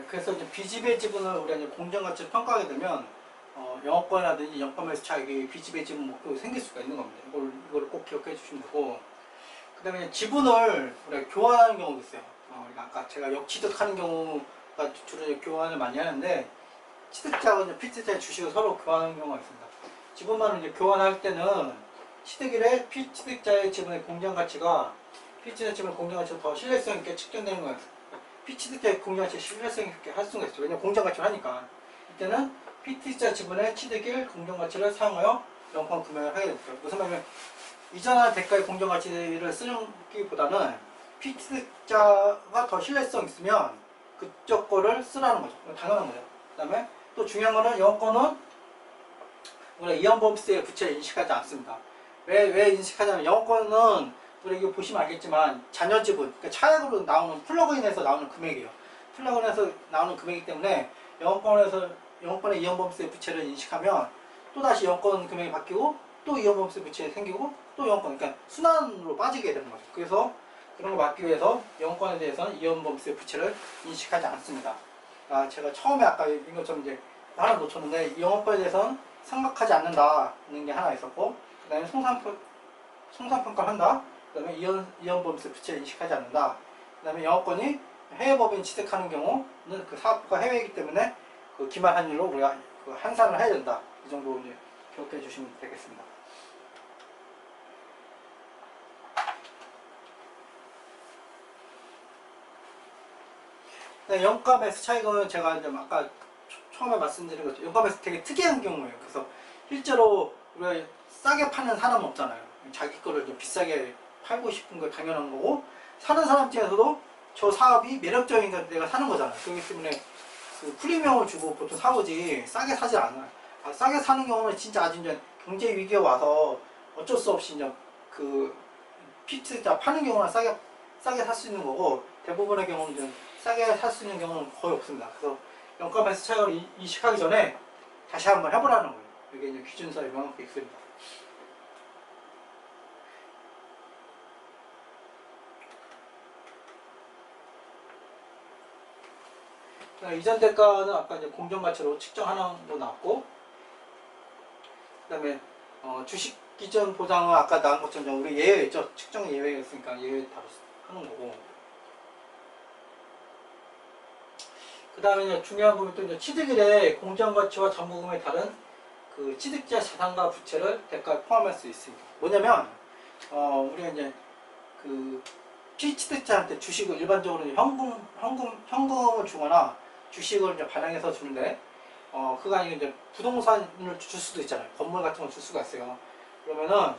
그래서 이제 비지배 지분을 우리가 이제 공정가치를 평가하게 되면 영업권이라든지 영업권에서 차익이 비지배 지분 목표가 생길 수가 있는 겁니다. 이걸 꼭 기억해 주시면 되고, 그 다음에 지분을 우리가 교환하는 경우도 있어요. 아까 제가 역취득하는 경우가 주로 이제 교환을 많이 하는데, 취득자하고 피취득자의 주식을 서로 교환하는 경우가 있습니다. 지분만을 이제 교환할 때는 취득일에 피취득자의 지분의 공정가치가 피취득자 지분의 공정가치가 더 신뢰성 있게 측정되는 거예요. 피취득자의 공정가치 신뢰성 있게 할 수가 있어요. 왜냐면 공정가치를 하니까. 이때는 피취득자 지분의 취득일 공정가치를 사용하여 영권 구매를 하게 됩니다. 무슨 말이냐면 이전한 대가의 공정가치를 쓰기보다는 피취득자가 더 신뢰성 있으면 그쪽 거를 쓰라는 거죠. 당연한 거죠. 그 다음에 또 중요한 거는 영권은 우리가 이연범세의 부채를 인식하지 않습니다. 왜 인식하냐면 영권은 우리 이거 보시면 알겠지만 자녀 지분, 그러니까 차액으로 나오는 플러그인에서 나오는 금액이에요. 플러그인에서 나오는 금액이기 때문에 영권의 이연범세 부채를 인식하면 또 다시 영권 금액이 바뀌고 또 이연범세 부채가 생기고 또 영권, 그러니까 순환으로 빠지게 되는 거죠. 그래서 그런 걸 막기 위해서 영권에 대해서는 이연범세 부채를 인식하지 않습니다. 제가 처음에 아까 얘기한 것처럼 이제 하나 놓쳤는데 영업권에 대해서는 생각하지 않는다는 게 하나 있었고, 그 다음에 송산평가를 한다. 그 다음에 이연범세 부채를 인식하지 않는다. 그 다음에 영업권이 해외법인 취득하는 경우는 그 사업부가 해외이기 때문에 그 기말 환율로 우리가 그 환산을 해야 된다. 이 정도 이제 기억해 주시면 되겠습니다. 영가 매수 차익은 제가 이제 아까 처음에 말씀드린 것처럼 영가 매수 되게 특이한 경우예요. 그래서 실제로 우리가 싸게 파는 사람은 없잖아요. 자기 거를 좀 비싸게 팔고 싶은 거 당연한 거고, 사는 사람 입장에서도 저 사업이 매력적이니까 내가 사는 거잖아요. 그렇기 때문에 그 프리미엄을 주고 보통 사오지 싸게 사지 않아요. 싸게 사는 경우는 진짜 아주 이제 경제 위기가 와서 어쩔 수 없이 이제 그 피트자 파는 경우는 싸게 살 수 있는 거고, 대부분의 경우는 이제 싸게 살 수 있는 경우는 거의 없습니다. 그래서 영가 매수 차익을 인식하기 전에 다시 한번 해보라는 거예요. 이게 이제 기준서에 명확히 있습니다. 이전 대가는 아까 이제 공정가치로 측정하는 거 나왔고, 그 다음에 주식 기준 보상은 아까 나온 것처럼 우리 예외죠. 측정 예외가 있으니까 예외 따로 하는 거고, 그 다음에 중요한 부분이 또 이제 취득일에 공정가치와 정부금에 다른 그 취득자 자산과 부채를 대가에 포함할 수 있습니다. 뭐냐면 우리가 이제 그 피취득자한테 주식을 일반적으로 현금을 주거나 주식을 이제 발행해서 주는데 그거 아니고 이제 부동산을 줄 수도 있잖아요. 건물 같은 걸 줄 수가 있어요. 그러면은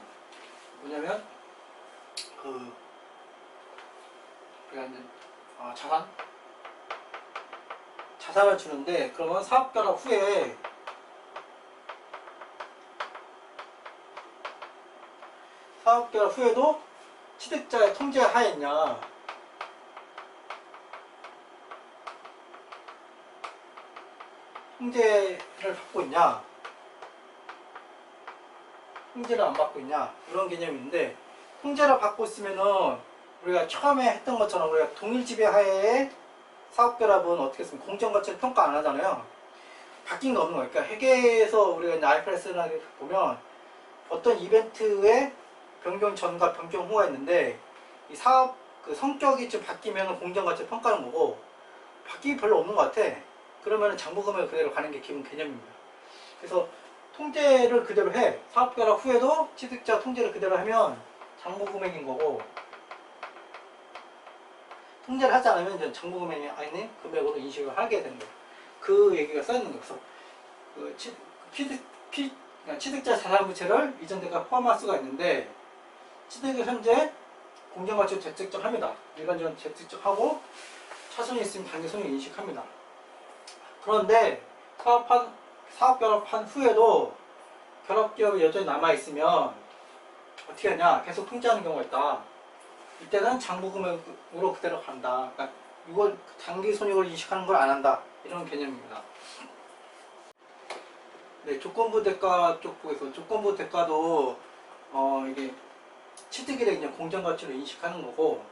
뭐냐면 그 우리가 이제 자산을 주는데, 그러면 사업결합 후에 도 취득자의 통제 하에 있냐, 통제를 받고 있냐, 통제를 안 받고 있냐, 이런 개념인데, 통제를 받고 있으면은 우리가 처음에 했던 것처럼 우리가 동일 지배 하에 사업결합은 어떻게 했으면 공정가치를 평가 안 하잖아요. 바뀐 거 없는 거예요. 그러니까 회계에서 우리가 이제 IFRS를 보면 어떤 이벤트의 변경 전과 변경 후가 있는데, 이 사업 그 성격이 좀 바뀌면 공정가치를 평가하는 거고, 바뀌기 별로 없는 것 같아. 그러면 장부금액 그대로 가는 게 기본 개념입니다. 그래서 통제를 그대로 해. 사업결합 후에도 취득자 통제를 그대로 하면 장부금액인 거고, 통제를 하지 않으면 이제 장부금액이 아닌 금액으로 인식을 하게 되는 거예요. 그 얘기가 써있는 거예요. 그래서 취득자 자산부채를 이전 대가 포함할 수가 있는데, 취득을 현재 공정가치로 재측정합니다. 일반적으로 재측정하고 차손이 있으면 단기손익 인식합니다. 그런데 사업결합한 후에도 결합기업이 여전히 남아있으면 어떻게 하냐, 계속 통제하는 경우가 있다. 이때는 장부금액으로 그대로 간다. 그러니까 이걸 단기손익을 인식하는 걸 안 한다. 이런 개념입니다. 네, 조건부 대가 쪽 보겠습니다. 조건부 대가도 이게 취득일에 그냥 공정가치로 인식하는 거고,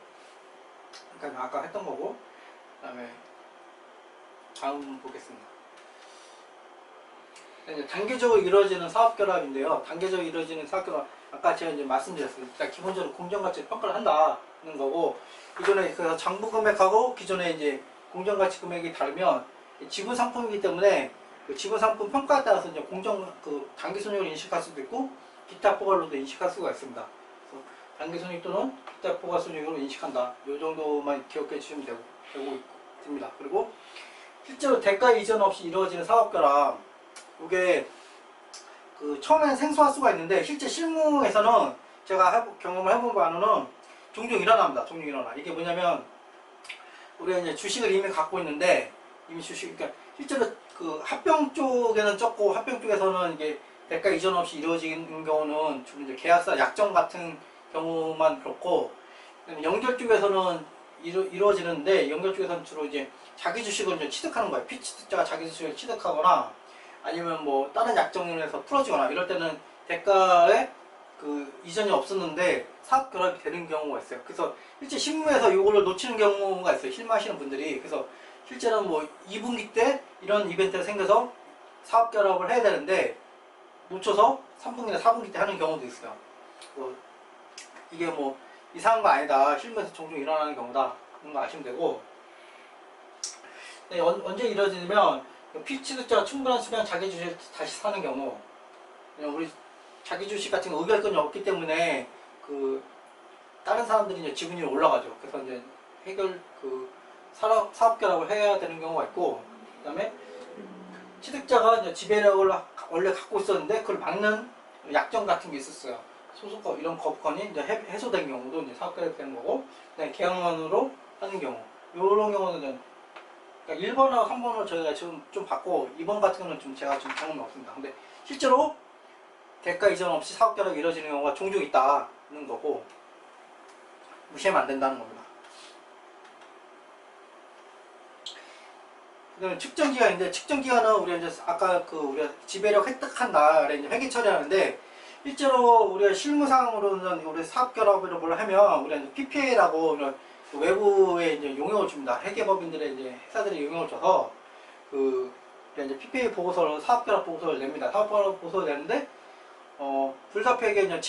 그러니까 아까 했던 거고, 그다음에 다음 보겠습니다. 이제 단계적으로 이루어지는 사업 결합인데요. 단계적으로 이루어지는 사업 결합, 아까 제가 이제 말씀드렸어요. 일단 기본적으로 공정가치 평가를 한다는 거고, 기존에 그 장부 금액하고 기존에 이제 공정가치 금액이 다르면 지분 상품이기 때문에 그 지분 상품 평가에 따라서 이제 그 단기 손익을 인식할 수도 있고 기타 포괄로도 인식할 수가 있습니다. 그래서 단기 손익 또는 기타 포괄 손익으로 인식한다. 이 정도만 기억해 주시면 되고 있습니다. 그리고 실제로 대가 이전 없이 이루어지는 사업 결합, 이게 그 처음에는 생소할 수가 있는데 실제 실무에서는 제가 경험을 해본 바로는 종종 일어납니다. 종종 일어나. 이게 뭐냐면 우리가 이제 주식을 이미 갖고 있는데 이미 그러니까 실제로 그 합병 쪽에는 적고 합병 쪽에서는 이게 대가 이전 없이 이루어지는 경우는 주로 이제 계약서 약정 같은 경우만 그렇고, 연결 쪽에서는 이루어지는데 연결 쪽에서는 주로 이제 자기 주식을 이제 취득하는 거예요. 피취득자가 자기 주식을 취득하거나 아니면 뭐 다른 약정에서 풀어지거나 이럴 때는 대가에 그 이전이 없었는데 사업 결합이 되는 경우가 있어요. 그래서 실제 실무에서 이거를 놓치는 경우가 있어요. 실무하시는 분들이. 그래서 실제는 뭐 2분기 때 이런 이벤트가 생겨서 사업 결합을 해야 되는데 놓쳐서 3분기나 4분기 때 하는 경우도 있어요. 이게 뭐 이상한 거 아니다. 실무에서 종종 일어나는 경우다. 그런 거 아시면 되고, 네, 언제 이루어지냐면 피취득자가 충분한 수량 자기 주식을 다시 사는 경우, 우리 자기 주식 같은 거 의결권이 없기 때문에 그 다른 사람들이 이제 지분율이 올라가죠. 그래서 이제 사업 결합을 해야 되는 경우가 있고, 그다음에 취득자가 이제 지배력을 원래 갖고 있었는데 그걸 막는 약정 같은 게 있었어요. 소속권 이런 거부권이 이제 해소된 경우도 이제 사업 결합이 되는 거고, 그다음에 계약만으로 하는 경우, 이런 경우는 그러니까 1번하고 3번을 저희가 지금 좀 봤고 2번 같은 경우는 좀 제가 좀 경험이 없습니다. 근데 실제로 대가 이전 없이 사업 결합이 이루어지는 경우가 종종 있다는 거고 무시하면 안 된다는 겁니다. 그다음에 측정 기간인데, 측정 기간은 우리가 이제 아까 우리가 지배력 획득한 날에 이제 회계 처리하는데, 실제로 우리가 실무상으로는 우리 사업 결합을 뭘 하면 우리가 이제 PPA라고 외부에 이제 용역을 줍니다. 회계법인들의 이제 회사들이 용역을 줘서 이제 PPA 보고서를, 사업 결합 보고서를 냅니다. 사업 결합 보고서를 내는데 불사표에게 이제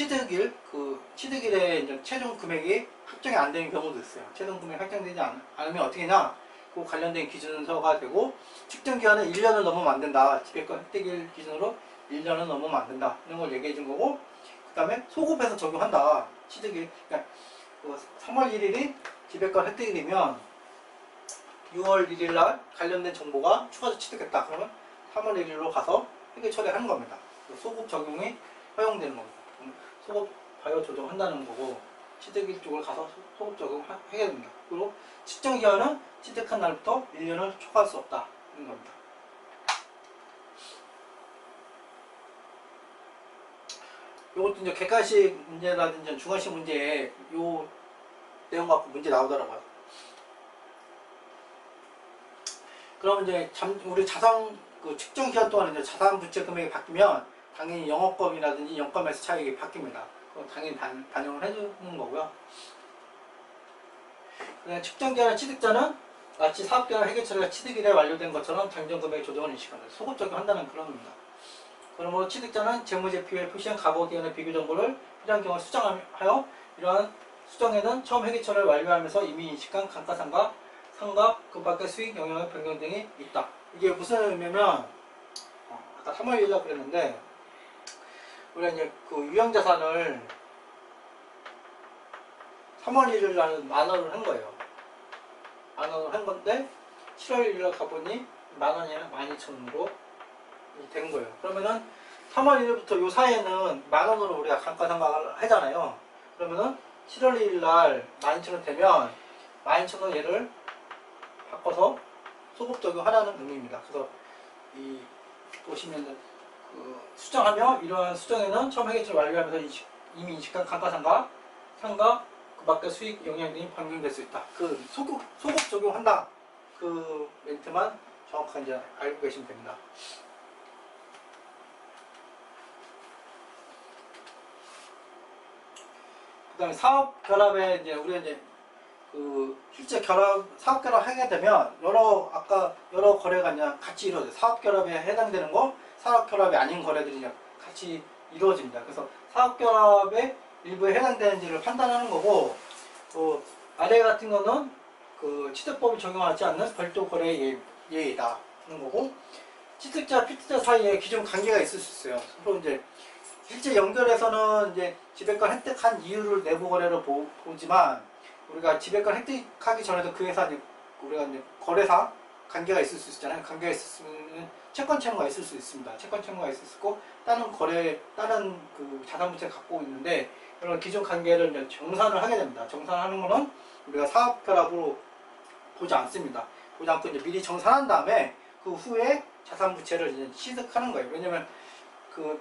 취득일에 이제 최종 금액이 확정이 안 되는 경우도 있어요. 최종 금액이 확정되지 않으면 어떻게 하냐? 그 관련된 기준서가 되고, 측정 기간은 1년을 넘으면 안 된다. 지배권 획득일 기준으로 1년을 넘으면 안 된다. 이런 걸 얘기해 준 거고, 그 다음에 소급해서 적용한다. 취득일, 그러니까 3월 1일이 지배권 획득일이면 6월 1일 날 관련된 정보가 추가로 취득했다. 그러면 3월 1일로 가서 회계 처리하는 겁니다. 소급 적용이 허용되는 겁니다. 소급 바이오 조정한다는 거고, 취득일 쪽을 가서 소급 적용하게 됩니다. 그리고 측정 기간은 취득한 날부터 1년을 초과할 수 없다는 겁니다. 이것도 이제 객관식 문제라든지 주관식 문제에 요 내용 갖고 문제 나오더라고요. 그러면 이제 우리 측정 기간 동안 이제 자산 부채 금액이 바뀌면 당연히 영업권이라든지 영가매수 차익이 바뀝니다. 그건 당연히 반영을 해주는 거고요. 측정 기간의 취득자는 마치 사업기간 회계 처리가 취득일에 완료된 것처럼 당정 금액 조정을 인식한다. 소급 적용한다는 그런 겁니다. 그러므로 취득자는 재무제표에 표시한 과거기간의 비교 정보를 필요한 경우 수정하여 이러한 수정에는 처음 회계 처리를 완료하면서 이미 인식한 감가상각, 상각, 그 밖의 수익 영향의 변경 등이 있다. 이게 무슨 의미냐면 아까 3월 1일이라고 그랬는데, 우리가 이제 유형자산을 3월 1일 날 10,000원을 한 거예요. 10,000원을 한 건데 7월 1일 날 가보니 10,000원이 12,000원으로 된 거예요. 그러면은 3월 1일부터 요 사이에는 10,000원으로 우리가 감가상각을 하잖아요. 그러면은 7월 1일 날 12,000원 되면 12,000원 얘를 바꿔서 소급 적용하라는 의미입니다. 그래서 보시면 수정하며 이러한 수정에는 처음 회계처리 완료하면서 이미 인식한 감가상각, 상각, 그 밖의 수익 영향 등이 변경될 수 있다. 소급 적용한다. 그 멘트만 정확하게 이제 알고 계시면 됩니다. 그 다음에 사업 결합에 우리가 실제 사업 결합 하게 되면 여러 거래가 그냥 같이 이루어져요. 사업 결합에 해당되는 거, 사업 결합이 아닌 거래들이 그냥 같이 이루어집니다. 그래서 사업 결합의 일부에 해당되는지를 판단하는 거고, 또 아래 같은 거는 취득법이 적용하지 않는 별도 거래 예외다 하는 거고, 취득자, 피투자 사이에 기존 관계가 있을 수 있어요. 서로 이제 실제 연결해서는 이제 지배권 획득한 이유를 내부 거래로 보지만, 우리가 지배권 획득하기 전에도 그 회사 우리가 이제 거래사 관계가 있을 수 있잖아요. 관계가 있으면 채권 채무가 있을 수 있습니다. 채권 채무가 있을 수 있고 다른 자산 부채를 갖고 있는데, 이런 기존 관계를 이제 정산을 하게 됩니다. 정산하는 거는 우리가 사업 결합으로 보지 않습니다. 보지 않고 이제 미리 정산한 다음에 그 후에 자산 부채를 이제 취득하는 거예요. 왜냐면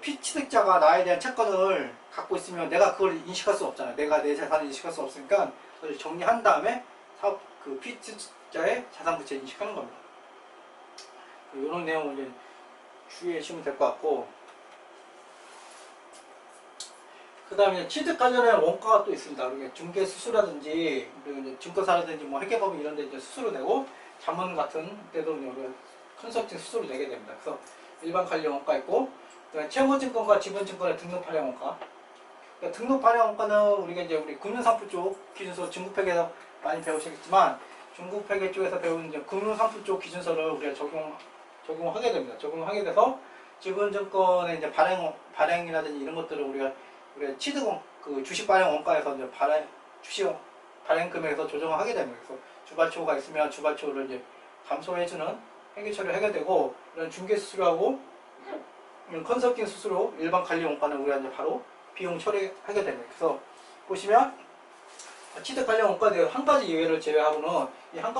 피취득자가 나에 대한 채권을 갖고 있으면 내가 그걸 인식할 수 없잖아요. 내가 내 자산을 인식할 수 없으니까 그걸 정리한 다음에 피취득자의 자산 부채를 인식하는 겁니다. 이런 내용을 이제 주의해 주시면 될 것 같고, 그 다음에 취득 관련된 원가가 또 있습니다. 우리가 중개 수수라든지, 그리고 이제 증권사라든지 뭐 회계법인 이런 데 이제 수수료 내고, 자문 같은 데도 우리가 컨설팅 수수료 내게 됩니다. 그래서 일반 관련 원가 있고, 채무증권과 지분증권의 등록 발행 원가. 그러니까 등록 발행 원가는 우리가 이제 우리 금융상품 쪽 기준서 중국회계에서 많이 배우시겠지만, 중국회계 쪽에서 배우는 이제 금융상품 쪽 기준서를 우리가 적용하게 됩니다. 적용하게 돼서 지분증권의 이제 발행이라든지 이런 것들을 우리가 주식 발행 원가에서 이제 주식 발행 금액에서 조정을 하게 됩니다. 그래서 주발초가 있으면 주발초를 이제 감소해주는 회계 처리를 하게 되고, 이런 중개 수수료하고 컨설팅 수수료, 일반 관리 원가는 우리가 이제 바로 비용 처리하게 됩니다. 그래서 보시면 취득 관련 원가에 한 가지 예외를 제외하고는 이 한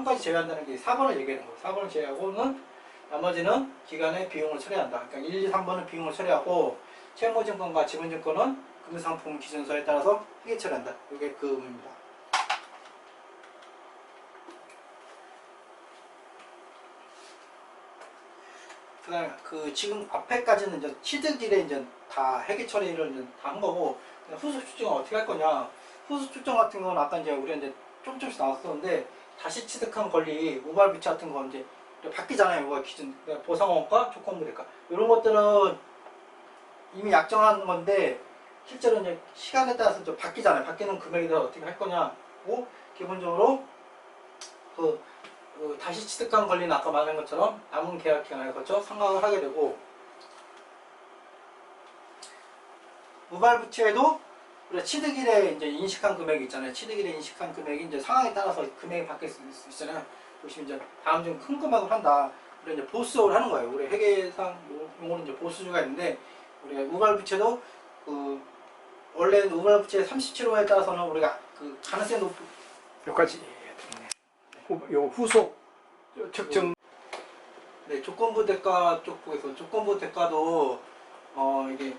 가지 제외한다는 게 4번을 얘기하는 거예요. 4번을 제외하고는 나머지는 기간에 비용을 처리한다. 그러니까 1, 2, 3번은 비용을 처리하고, 채무증권과 지분증권은 금융상품 기준서에 따라서 회계 처리한다. 이게 그 의미입니다. 그다음에 지금 앞에까지는 이제 취득일에 이제 다 회계 처리를 이제 다 한 거고, 후속 추정은 어떻게 할 거냐? 후속 추정 같은 건 아까 이제 우리가 이제 조금씩 나왔었는데, 다시 취득한 권리, 우발 부채 같은 거 이제 바뀌잖아요. 이거 기준 보상원가, 조건부 대가 이런 것들은 이미 약정한 건데, 실제로 이제 시간에 따라서 좀 바뀌잖아요. 바뀌는 금액에 대해서 어떻게 할 거냐고, 기본적으로 다시 취득한 권리는 아까 말한 것처럼 남은 계약 기간에 거쳐 상각을 하게 되고, 우발 부채에도 우리가 취득일에 이제 인식한 금액이 있잖아요. 취득일에 인식한 금액이 이제 상황에 따라서 금액이 바뀔 수 있잖아요. 보시면 이제 다음 중 큰 금액을 한다. 우리 이제 보수적으로 하는 거예요. 우리 회계상 용어는 이제 보수주가 있는데, 우리가 우발 부채도 원래 우발 부채 37호에 따라서는 우리가 가능성이 높은 여기까지 요 후속 측정. 네, 조건부 대가 쪽 보겠습니다. 조건부 대가도 이게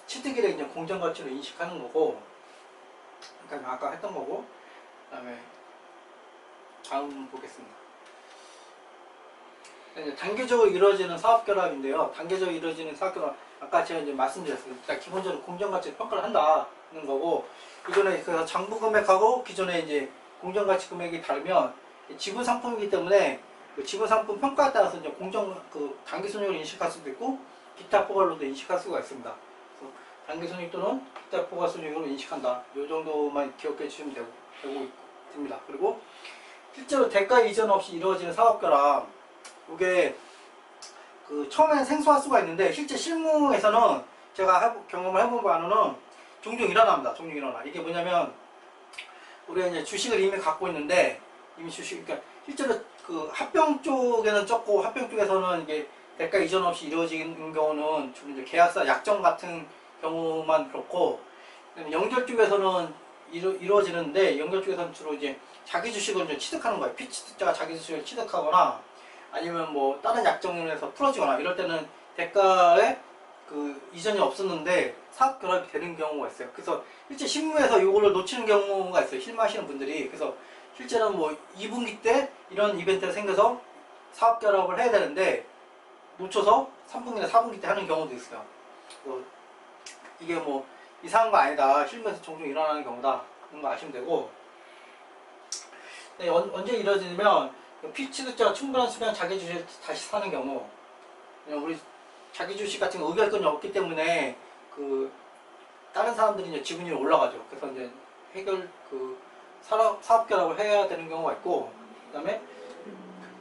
취득일에 이제 공정 가치로 인식하는 거고, 그러니까 아까 했던 거고, 그다음에 다음 보겠습니다. 이제 단계적으로 이루어지는 사업 결합인데요. 단계적으로 이루어지는 사업 결합, 아까 제가 이제 말씀드렸어요. 일단 기본적으로 공정 가치 평가를 한다는 거고, 기존에 그래서 장부 금액하고 기존에 이제 공정 가치 금액이 다르면 지분 상품이기 때문에 그 지분 상품 평가에 따라서 이제 단기 손익을 인식할 수도 있고, 기타 포괄로도 인식할 수가 있습니다. 그래서 단기 손익 또는 기타 포괄 손익으로 인식한다. 이 정도만 기억해 주시면 됩니다. 그리고 실제로 대가 이전 없이 이루어지는 사업 결합, 이게 처음에는 생소할 수가 있는데, 실제 실무에서는 제가 경험을 해본 바로는 종종 일어납니다. 종종 일어나. 이게 뭐냐면, 우리가 이제 주식을 이미 갖고 있는데, 그러니까 실제로 합병 쪽에는 적고, 합병 쪽에서는 이게 대가 이전 없이 이루어지는 경우는 주로 이제 계약서 약정 같은 경우만 그렇고, 연결 쪽에서는 이루어지는데, 연결 쪽에서는 주로 이제 자기 주식을 이제 취득하는 거예요. 피취득자가 자기 주식을 취득하거나, 아니면 뭐 다른 약정을 해서 풀어지거나, 이럴 때는 대가에 이전이 없었는데 사업 결합이 되는 경우가 있어요. 그래서 실제 실무에서 이거를 놓치는 경우가 있어요. 실무하시는 분들이. 그래서 실제는 뭐 2분기 때 이런 이벤트가 생겨서 사업 결합을 해야 되는데 놓쳐서 3분기나 4분기 때 하는 경우도 있어요. 이게 뭐 이상한 거 아니다. 실무에서 종종 일어나는 경우다. 그런 거 아시면 되고, 근데 언제 이루어지냐면 피취득자가 충분한 수량 자기 주식을 다시 사는 경우, 그냥 우리 자기 주식 같은 거 의결권이 없기 때문에 그 다른 사람들이 이제 지분율이 올라가죠. 그래서 이제 사업 결합을 해야 되는 경우가 있고, 그다음에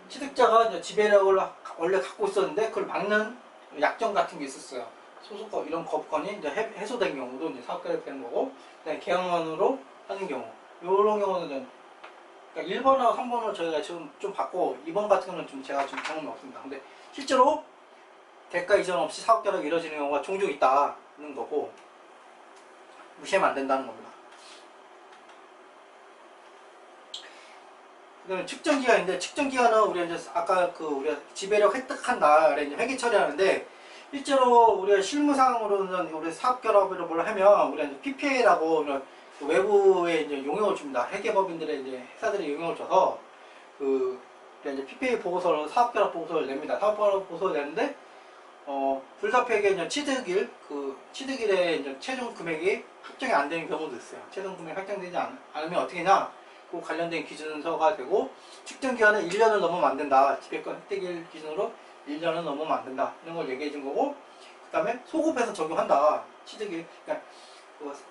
취득자가 이제 지배력을 원래 갖고 있었는데 그걸 막는 약정 같은 게 있었어요. 소속법 이런 거부권이 이제 해소된 경우도 이제 사업 결합이 되는 거고, 그다음에 계약만으로 하는 경우, 이런 경우는 그러니까 1번하고 3번을 저희가 지금 좀 받고 2번 같은 경우는 좀 제가 좀 경험이 없습니다. 근데 실제로 대가 이전 없이 사업 결합이 이루어지는 경우가 종종 있다는 거고, 무시하면 안 된다는 겁니다. 그다음에 측정 기간인데, 측정 기간은 우리가 이제 아까 우리가 지배력 획득한 날에 이제 회계 처리하는데, 실제로 우리가 실무상으로는 우리 사업 결합을 뭘 하면 우리가 이제 PPA라고 외부에 이제 용역을 줍니다. 회계법인들의 이제 회사들이 용역을 줘서 우리가 이제 PPA 보고서를, 사업 결합 보고서를 냅니다. 사업 결합 보고서를 내는데 불사표에게 이제 취득일에 이제 최종 금액이 확정이 안 되는 경우도 있어요. 최종 금액이 확정되지 않으면 어떻게 하냐? 그 관련된 기준서가 되고, 측정 기간은 1년을 넘으면 안 된다. 지배권 획득일 기준으로 1년을 넘으면 안 된다. 이런 걸 얘기해 준 거고, 그 다음에 소급해서 적용한다. 취득일, 그러니까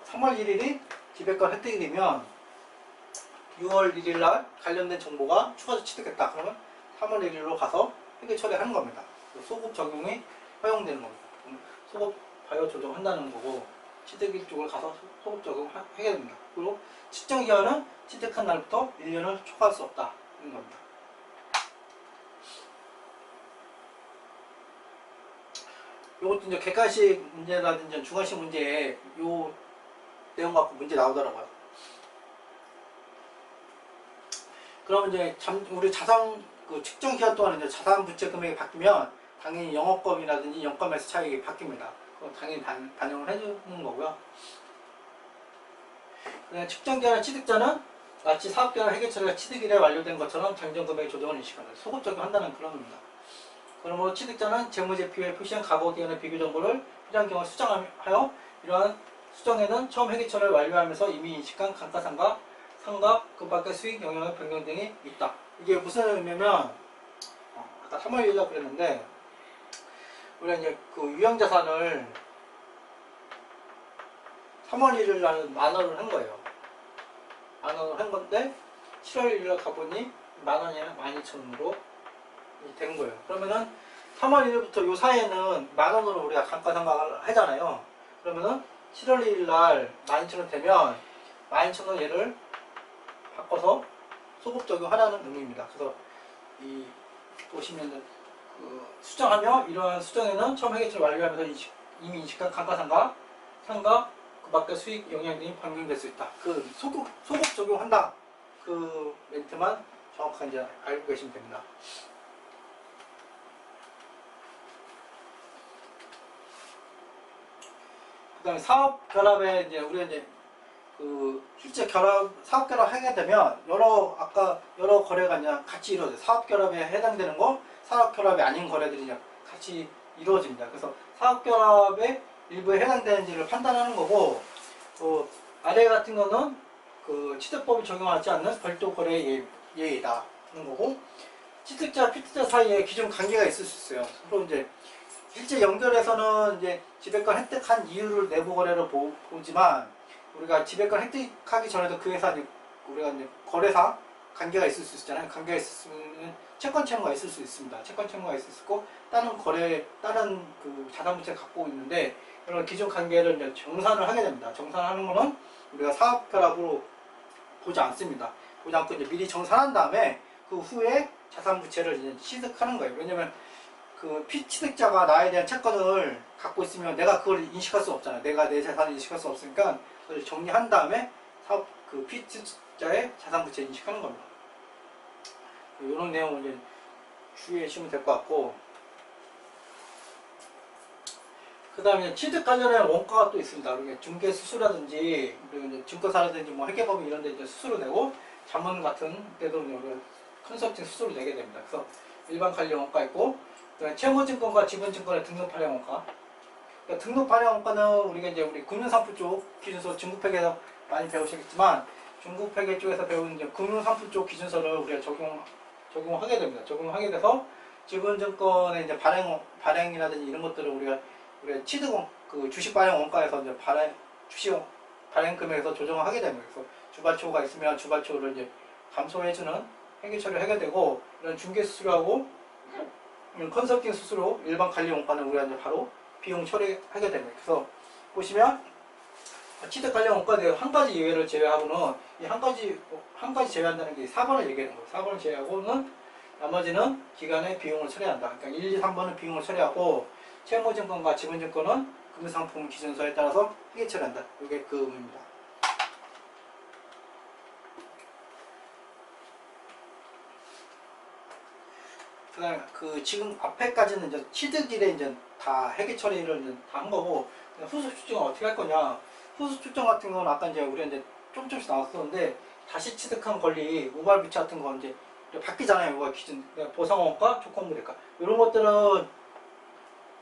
3월 1일이 지배권 획득이 되면 6월 1일 날 관련된 정보가 추가로 취득했다. 그러면 3월 1일로 가서 회계 처리하는 겁니다. 소급 적용이 허용되는 겁니다. 소급 바이오 조정한다는 거고, 취득일 쪽을 가서 소급 적용하게 됩니다. 그리고 측정 기간은 취득한 날부터 1년을 초과할 수 없다는 겁니다. 이것도 이제 객관식 문제라든지 주관식 문제에 요 내용 갖고 문제 나오더라고요. 그러면 이제 우리 자산 측정 기간 동안 이제 자산 부채 금액이 바뀌면 당연히 영업권이라든지 영가매수 차익이 바뀝니다. 그건 당연히 반영을 해주는 거고요. 측정 기간의 취득자는 마치 사업 기간 회계 처리가 취득일에 완료된 것처럼 잠정 금액 조정을 인식한다. 소급 적용한다는 그런 겁니다. 그러므로 취득자는 재무제표에 표시한 과거 기간의 비교 정보를 필요한 경우에 수정하여 이러한 수정에는 처음 회계 처리를 완료하면서 이미 인식한 감가상각, 상각, 그 밖의 수익 영향의 변경 등이 있다. 이게 무슨 의미냐면 아까 3월 1일이라고 그랬는데, 우리가 이제 유형자산을 3월 1일 날 10,000원을 한 거예요. 10,000원을 한 건데 7월 1일 날 가보니 10,000원이 12,000원으로 된 거예요. 그러면은 3월 1일부터 요 사이에는 10,000원으로 우리가 감가상각을 하잖아요. 그러면은 7월 1일 날 12,000원 되면 12,000원 얘를 바꿔서 소급 적용하라는 의미입니다. 그래서 보시면은 수정하며 이러한 수정에는 처음 회계처리 완료하면서 이미 인식한 감가상각, 상각, 그 밖의 수익 영향 등이 변경될 수 있다. 소급 적용한다. 그 멘트만 정확하게 이제 알고 계시면 됩니다. 그 다음에 사업 결합에 이제 우리가 이제 실제 사업 결합 하게 되면 아까 여러 거래가 이제 같이 이루어져요. 사업 결합에 해당되는 거, 사업 결합이 아닌 거래들이 이제 같이 이루어집니다. 그래서 사업 결합에 일부에 해당되는지를 판단하는 거고, 아래 같은 거는 취득법이 적용하지 않는 별도 거래 예외다 하는 거고, 취득자, 피투자 사이에 기존 관계가 있을 수 있어요. 서로 이제 실제 연결해서는 이제 지배권 획득한 이유를 내부 거래로 보지만, 우리가 지배권 획득하기 전에도 그 회사 우리가 이제 거래사 관계가 있을 수 있잖아요. 관계가 있으면 채권 채무가 있을 수 있습니다. 채권 채무가 있을 수 있고, 다른 자산 부채를 갖고 있는데, 이런 기존 관계를 이제 정산을 하게 됩니다. 정산하는 거는 우리가 사업 결합으로 보지 않습니다. 보지 않고 이제 미리 정산한 다음에 그 후에 자산 부채를 이제 취득하는 거예요. 왜냐면 피취득자가 나에 대한 채권을 갖고 있으면 내가 그걸 인식할 수 없잖아요. 내가 내 자산을 인식할 수 없으니까 그걸 정리한 다음에 피취득자의 자산 부채 인식하는 겁니다. 이런 내용을 이제 주의해 주시면 될 것 같고, 그 다음에 취득 관련된 원가가 또 있습니다. 우리가 중개 수수라든지, 그리고 이제 증권사라든지 회계법인 이런 데 이제 수수료 내고, 자문 같은 데도 우리가 컨설팅 수수료 내게 됩니다. 그래서 일반 관련 원가 있고, 채무증권과 지분증권의 등록 발행 원가. 그러니까 등록 발행 원가는 우리 금융상품 쪽 기준서 중국회계에서 많이 배우시겠지만, 중국 회계 쪽에서 배운 이제 금융상품 쪽 기준서를 우리가 적용하게 됩니다. 적용하게 돼서 지분증권의 이제 발행이라든지 이런 것들을 우리가 취득원 그 주식 발행 원가에서 이제 주식 발행 금액에서 조정을 하게 됩니다. 그래서 주발초가 있으면 주발초를 이제 감소해주는 회계 처리를 하게 되고, 이런 중개 수수료하고 이런 컨설팅 수수료, 일반 관리 원가는 우리가 이제 바로 비용 처리하게 됩니다. 그래서 보시면 취득 관련 원가에 한 가지 예외를 제외하고는 이 한 가지 제외한다는 게 4번을 얘기하는 거예요. 4번을 제외하고는 나머지는 기간에 비용을 처리한다. 그러니까 1, 2, 3번은 비용을 처리하고 채무증권과 지분증권은 금융상품 기준서에 따라서 회계 처리한다. 이게 그 의미입니다. 그다음에 그 지금 앞에까지는 이제 취득일에 이제 다 회계 처리를 이제 다 한 거고, 후속 추정은 어떻게 할 거냐? 후속 추정 같은 건 아까 이제 우리가 이제 조금씩 나왔었는데, 다시 취득한 권리, 우발 부채 같은 거 이제 바뀌잖아요. 이거 기준 보상원가, 조건부 대가 이런 것들은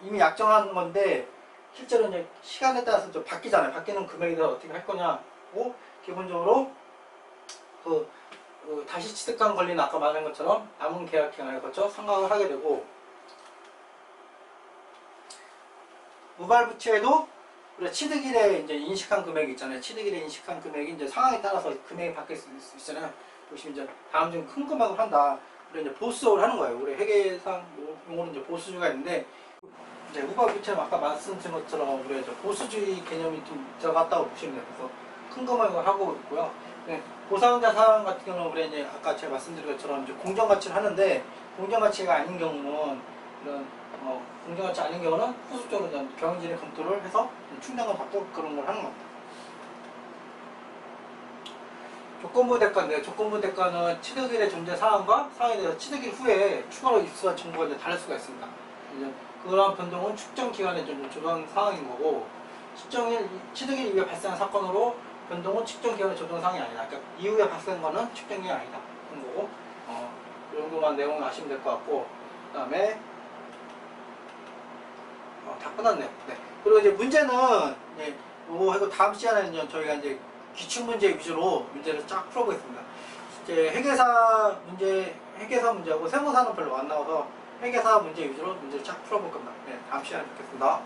이미 약정한 건데 실제로 이제 시간에 따라서 좀 바뀌잖아요. 바뀌는 금액에 대해서 어떻게 할 거냐고, 기본적으로 그 다시 취득한 권리는 아까 말한 것처럼 남은 계약 기간에 거쳐 상각을 하게 되고, 우발 부채에도 우리가 취득일에 이제 인식한 금액이 있잖아요. 취득일에 인식한 금액이 이제 상황에 따라서 금액이 바뀔 수 있잖아요. 보시면 이제 다음 중 큰 금액을 한다. 우리 이제 보수적으로 하는 거예요. 우리 회계상 용어는 이제 보수주가 있는데, 이제 우발 부채는 아까 말씀드린 것처럼 우리가 이제 보수주의 개념이 좀 들어갔다고 보시면 돼요. 그래서 큰 금액을 하고 있고요. 네, 보상자산 같은 경우는 우리 이제 아까 제가 말씀드린 것처럼 이제 공정가치를 하는데, 공정가치가 아닌 경우는 이런 공정가치 아닌 경우는 후속적으로 경영진의 검토를 해서 충당을 받고 그런 걸 하는 겁니다. 조건부 대가인데, 조건부 대가는 취득일의 존재 사항과 사항에 대해서 취득일 후에 추가로 입수한 정보가 이제 다를 수가 있습니다. 이제 그러한 변동은 측정 기간에 좀 조정 사항인 거고, 취득일 이후에 발생한 사건으로 변동은 측정 기간의 조정 사항이 아니다. 그러니까 이후에 발생한 거는 측정이 아니다. 그런 거고, 이 정도만 내용을 아시면 될 것 같고, 그 다음에 다 끝났네요. 네. 그리고 이제 문제는 이제 요거 하고 다음 시간에는 저희가 이제 기출 문제 위주로 문제를 쫙 풀어보겠습니다. 이제 회계사 문제하고 세무사는 별로 안 나와서 회계사 문제 위주로 문제를 쫙 풀어볼 겁니다. 네, 다음 시간에 뵙겠습니다.